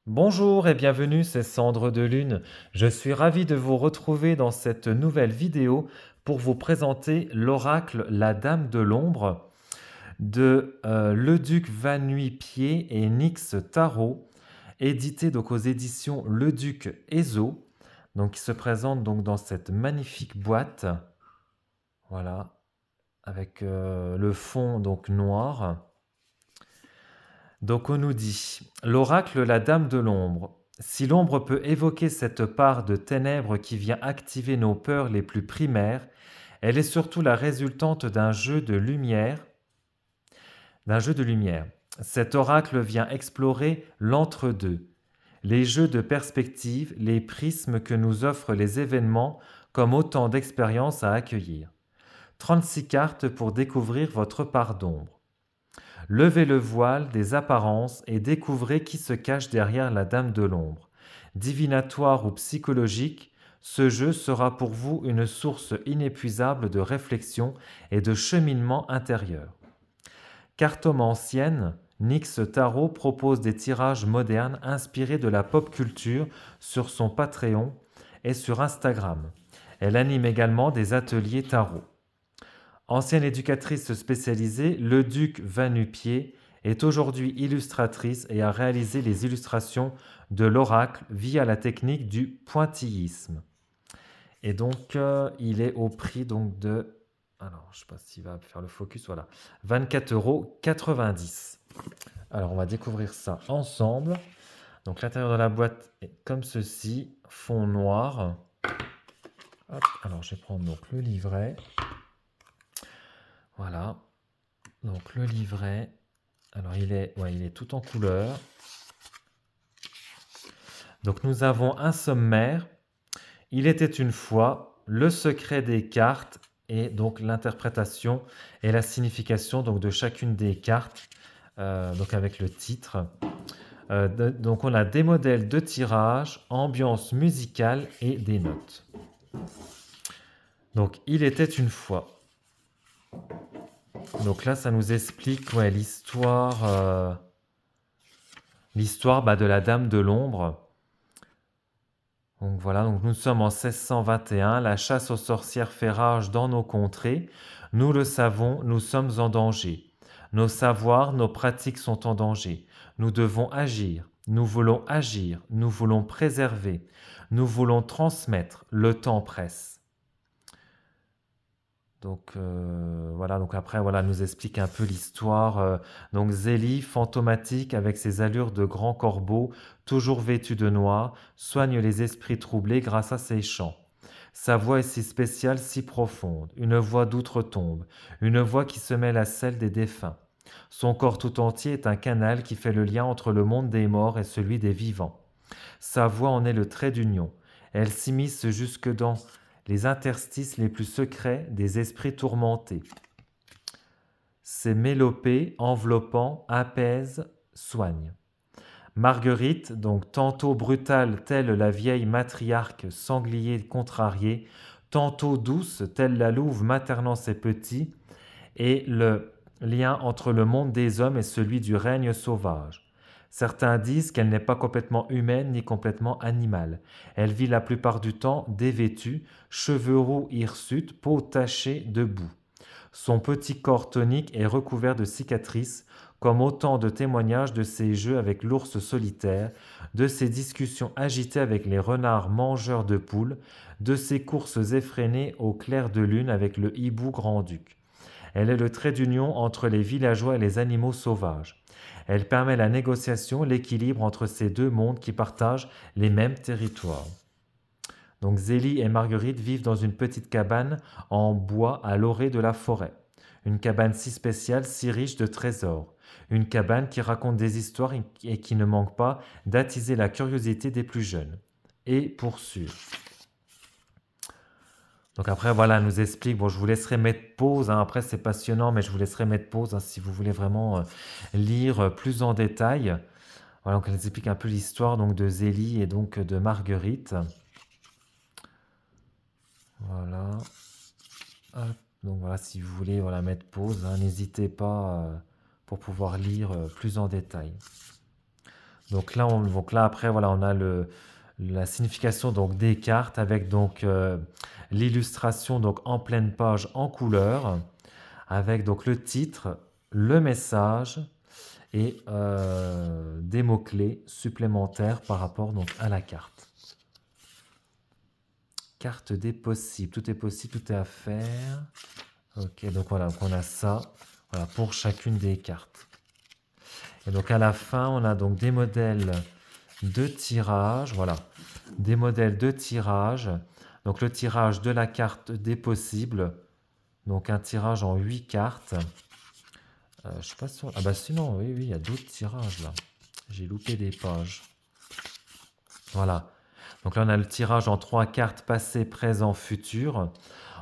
Bonjour et bienvenue, c'est Cendre de Lune. Je suis ravi de vous retrouver dans cette nouvelle vidéo pour vous présenter l'oracle La Dame de l'Ombre de Leduc Van Nuit-Pied et Nyx Tarot, édité donc aux éditions Leduc Ezo, donc qui se présente donc dans cette magnifique boîte, voilà, avec le fond donc noir. Donc on nous dit, l'oracle la Dame de l'ombre. Si l'ombre peut évoquer cette part de ténèbres qui vient activer nos peurs les plus primaires, elle est surtout la résultante d'un jeu de lumière. Cet oracle vient explorer l'entre-deux, les jeux de perspective, les prismes que nous offrent les événements comme autant d'expériences à accueillir. 36 cartes pour découvrir votre part d'ombre. Levez le voile des apparences et découvrez qui se cache derrière la Dame de l'ombre. Divinatoire ou psychologique, ce jeu sera pour vous une source inépuisable de réflexion et de cheminement intérieur. Cartomancienne, Nyx Tarot propose des tirages modernes inspirés de la pop culture sur son Patreon et sur Instagram. Elle anime également des ateliers tarot. Ancienne éducatrice spécialisée, Leduc Van Nupier est aujourd'hui illustratrice et a réalisé les illustrations de l'oracle via la technique du pointillisme. Et donc, il est au prix donc de... Alors, je ne sais pas s'il va faire le focus, voilà. 24,90 €. Alors, on va découvrir ça ensemble. Donc, l'intérieur de la boîte est comme ceci, fond noir. Hop, alors, je vais prendre donc le livret. Voilà. Donc le livret, alors il est tout en couleur. Donc nous avons un sommaire. Il était une fois, le secret des cartes et donc l'interprétation et la signification donc de chacune des cartes, donc avec le titre. Donc on a des modèles de tirage, ambiance musicale et des notes. Donc il était une fois. Donc là ça nous explique l'histoire de la Dame de l'Ombre. Donc voilà, donc nous sommes en 1621, la chasse aux sorcières fait rage dans nos contrées. Nous le savons, nous sommes en danger. Nos savoirs, nos pratiques sont en danger. Nous devons agir, nous voulons préserver, nous voulons transmettre, le temps presse. Donc voilà, donc après voilà, nous explique un peu l'histoire. Donc Zélie, fantomatique avec ses allures de grand corbeau, toujours vêtu de noir, soigne les esprits troublés grâce à ses chants. Sa voix est si spéciale, si profonde, une voix d'outre-tombe, une voix qui se mêle à celle des défunts. Son corps tout entier est un canal qui fait le lien entre le monde des morts et celui des vivants. Sa voix en est le trait d'union. Elle s'immisce jusque dans les interstices les plus secrets des esprits tourmentés. Ses mélopées, enveloppant, apaisent, soignent. Marguerite, donc tantôt brutale telle la vieille matriarque sanglier contrariée, tantôt douce telle la louve maternant ses petits, et le lien entre le monde des hommes et celui du règne sauvage. Certains disent qu'elle n'est pas complètement humaine ni complètement animale. Elle vit la plupart du temps dévêtue, cheveux roux hirsutes, peau tachée de boue. Son petit corps tonique est recouvert de cicatrices, comme autant de témoignages de ses jeux avec l'ours solitaire, de ses discussions agitées avec les renards mangeurs de poules, de ses courses effrénées au clair de lune avec le hibou grand-duc. Elle est le trait d'union entre les villageois et les animaux sauvages. Elle permet la négociation, l'équilibre entre ces deux mondes qui partagent les mêmes territoires. Donc Zélie et Marguerite vivent dans une petite cabane en bois à l'orée de la forêt. Une cabane si spéciale, si riche de trésors. Une cabane qui raconte des histoires et qui ne manque pas d'attiser la curiosité des plus jeunes. Et pour sûr. Donc après, voilà, elle nous explique, bon, je vous laisserai mettre pause, hein, après c'est passionnant, mais je vous laisserai mettre pause hein, si vous voulez vraiment lire plus en détail. Voilà, donc elle nous explique un peu l'histoire donc de Zélie et donc de Marguerite. Voilà. Hop. Donc voilà, si vous voulez voilà, mettre pause, hein, n'hésitez pas pour pouvoir lire plus en détail. Donc là après, voilà, on a la signification donc, des cartes avec donc l'illustration donc en pleine page en couleur, avec donc le titre, le message et des mots-clés supplémentaires par rapport donc, à la carte. Carte des possibles, tout est possible, tout est à faire. Ok, donc voilà, donc on a ça voilà, pour chacune des cartes. Et donc à la fin, on a donc des modèles de tirage, voilà, des modèles de tirage. Donc le tirage de la carte des possibles, donc un tirage en 8 cartes. Je sais pas si ah bah sinon, oui, il y a d'autres tirages là. J'ai loupé des pages. Voilà. Donc là, on a le tirage en 3 cartes passé, présent, futur.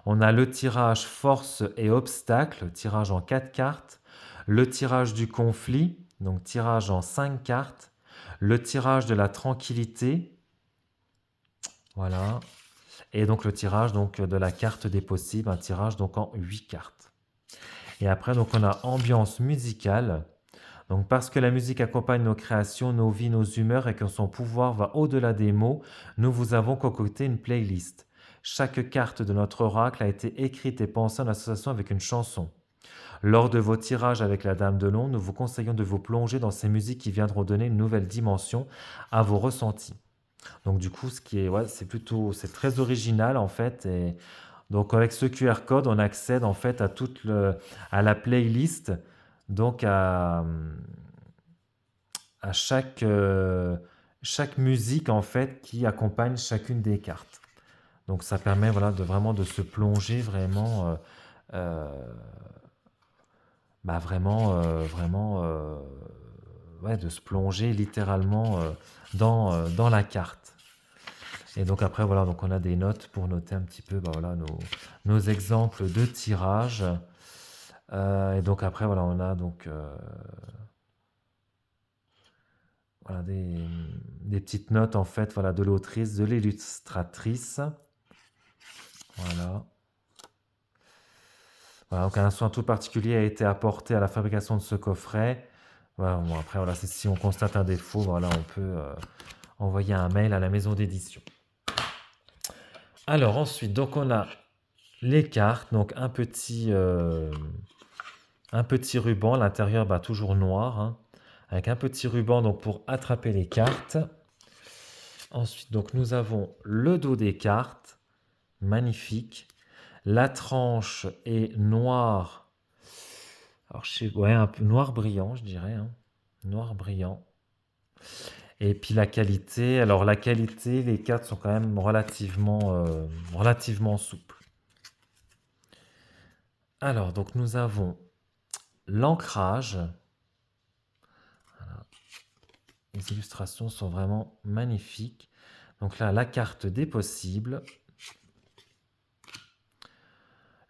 On a le tirage force et obstacle, tirage en 4 cartes. Le tirage du conflit, donc tirage en 5 cartes. Le tirage de la tranquillité. Voilà. Et donc le tirage donc, de la carte des possibles, un tirage donc en 8 cartes. Et après, donc, on a ambiance musicale. Donc, parce que la musique accompagne nos créations, nos vies, nos humeurs et que son pouvoir va au-delà des mots, nous vous avons concocté une playlist. Chaque carte de notre oracle a été écrite et pensée en association avec une chanson. Lors de vos tirages avec la Dame de l'Ombre, nous vous conseillons de vous plonger dans ces musiques qui viendront donner une nouvelle dimension à vos ressentis. Donc du coup, ouais, c'est très original en fait. Et donc avec ce QR code, on accède en fait à la playlist, donc à chaque musique en fait qui accompagne chacune des cartes. Donc ça permet voilà, vraiment de se plonger euh, ouais, de se plonger littéralement dans la carte. Et donc après voilà, donc on a des notes pour noter un petit peu bah, voilà, nos exemples de tirage. Et donc après voilà, on a donc voilà, des petites notes en fait voilà, de l'autrice, de l'illustratrice. Voilà. Voilà, donc un soin tout particulier a été apporté à la fabrication de ce coffret. Voilà, bon, après, voilà, si on constate un défaut, voilà, on peut envoyer un mail à la maison d'édition. Alors ensuite, donc on a les cartes, donc un petit ruban, l'intérieur bah, toujours noir, hein, avec un petit ruban donc, pour attraper les cartes. Ensuite, donc, nous avons le dos des cartes, magnifique. La tranche est noire. Alors, ouais, un peu noir brillant, je dirais. Hein. Noir brillant. Et puis la qualité. Alors, la qualité, les cartes sont quand même relativement souples. Alors, donc, nous avons l'ancrage. Voilà. Les illustrations sont vraiment magnifiques. Donc là, la carte des possibles.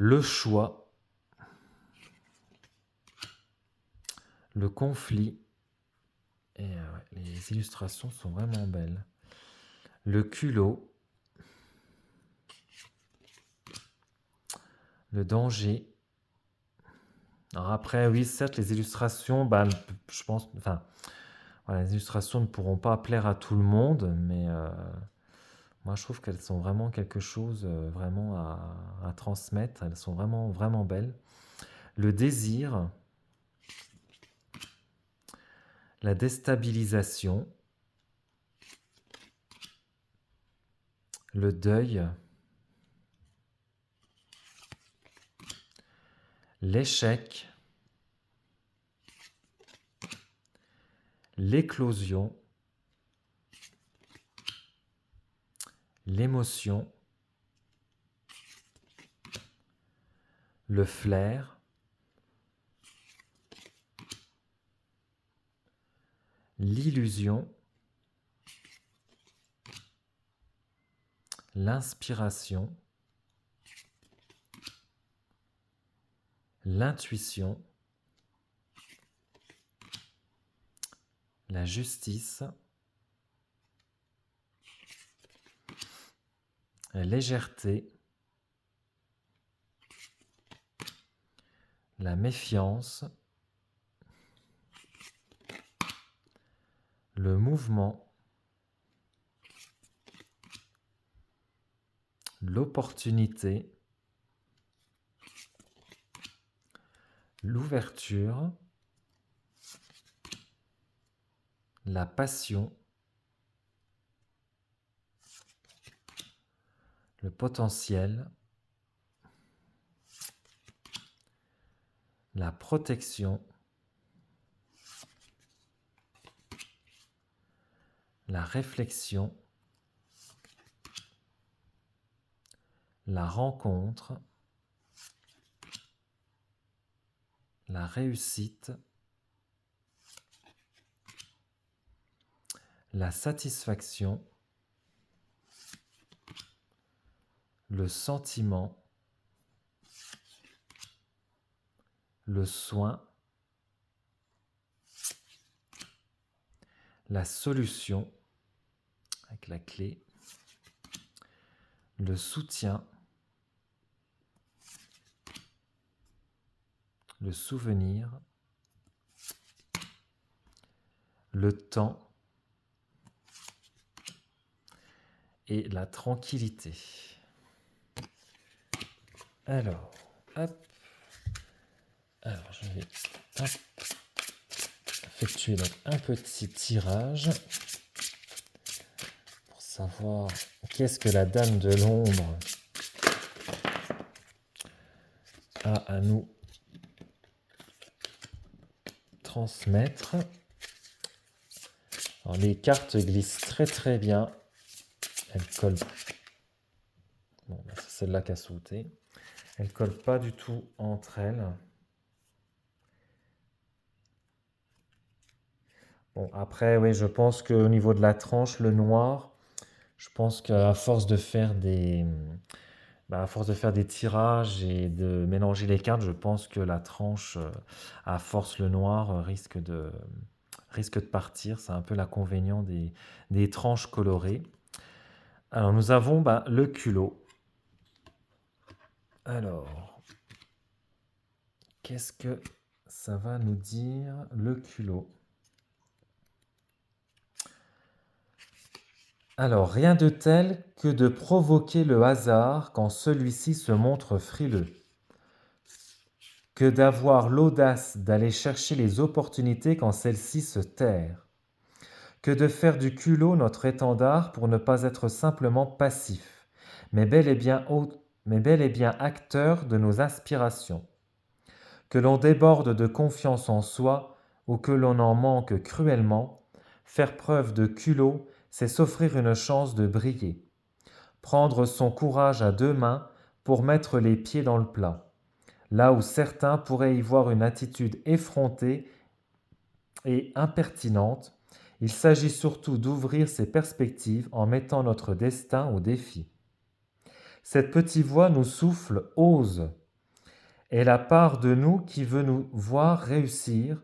Le choix. Le conflit. Et ouais, les illustrations sont vraiment belles. Le culot. Le danger. Alors après, oui, certes, les illustrations, bah, je pense, enfin, voilà, les illustrations ne pourront pas plaire à tout le monde, mais moi, je trouve qu'elles sont vraiment quelque chose vraiment à transmettre. Elles sont vraiment belles. Le désir, la déstabilisation, le deuil, l'échec, l'éclosion, l'émotion, le flair, l'illusion, l'inspiration, l'intuition, la justice, la légèreté, la méfiance, le mouvement, l'opportunité, l'ouverture, la passion, le potentiel, la protection, la réflexion, la rencontre, la réussite, la satisfaction, le sentiment, le soin, la solution avec la clé, le soutien, le souvenir, le temps et la tranquillité. Alors, hop. Alors, je vais effectuer donc un petit tirage pour savoir qu'est-ce que la Dame de l'Ombre a à nous transmettre. Alors, les cartes glissent très très bien. Elles collent. Bon, c'est celle-là qui a sauté. Elles collent pas du tout entre elles. Bon, après, oui, je pense qu'au niveau de la tranche, le noir, je pense qu'à force de faire à force de faire des tirages et de mélanger les cartes, je pense que la tranche, à force le noir, risque de partir. C'est un peu l'inconvénient des tranches colorées. Alors, nous avons le culot. Alors, qu'est-ce que ça va nous dire, le culot? Alors, rien de tel que de provoquer le hasard quand celui-ci se montre frileux, que d'avoir l'audace d'aller chercher les opportunités quand celles-ci se terrent, que de faire du culot notre étendard pour ne pas être simplement passif, mais bel et bien acteur de nos aspirations, que l'on déborde de confiance en soi ou que l'on en manque cruellement, faire preuve de culot, c'est s'offrir une chance de briller, prendre son courage à deux mains pour mettre les pieds dans le plat, là où certains pourraient y voir une attitude effrontée et impertinente. Il s'agit surtout d'ouvrir ses perspectives en mettant notre destin au défi. Cette petite voix nous souffle « ose » est la part de nous qui veut nous voir réussir,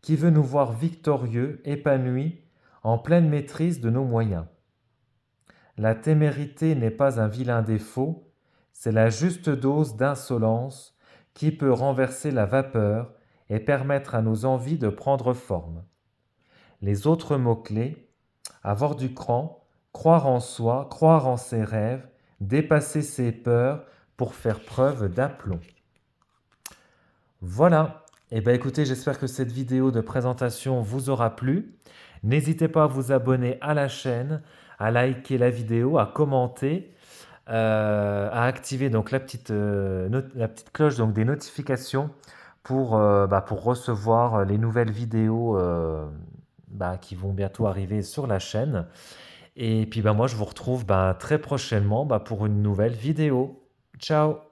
qui veut nous voir victorieux, épanouis, en pleine maîtrise de nos moyens. La témérité n'est pas un vilain défaut, c'est la juste dose d'insolence qui peut renverser la vapeur et permettre à nos envies de prendre forme. Les autres mots-clés, avoir du cran, croire en soi, croire en ses rêves, dépasser ses peurs pour faire preuve d'aplomb. Voilà, et écoutez, j'espère que cette vidéo de présentation vous aura plu. N'hésitez pas à vous abonner à la chaîne, à liker la vidéo, à commenter, à activer donc la petite cloche donc des notifications pour recevoir les nouvelles vidéos qui vont bientôt arriver sur la chaîne. Et puis moi je vous retrouve très prochainement pour une nouvelle vidéo. Ciao!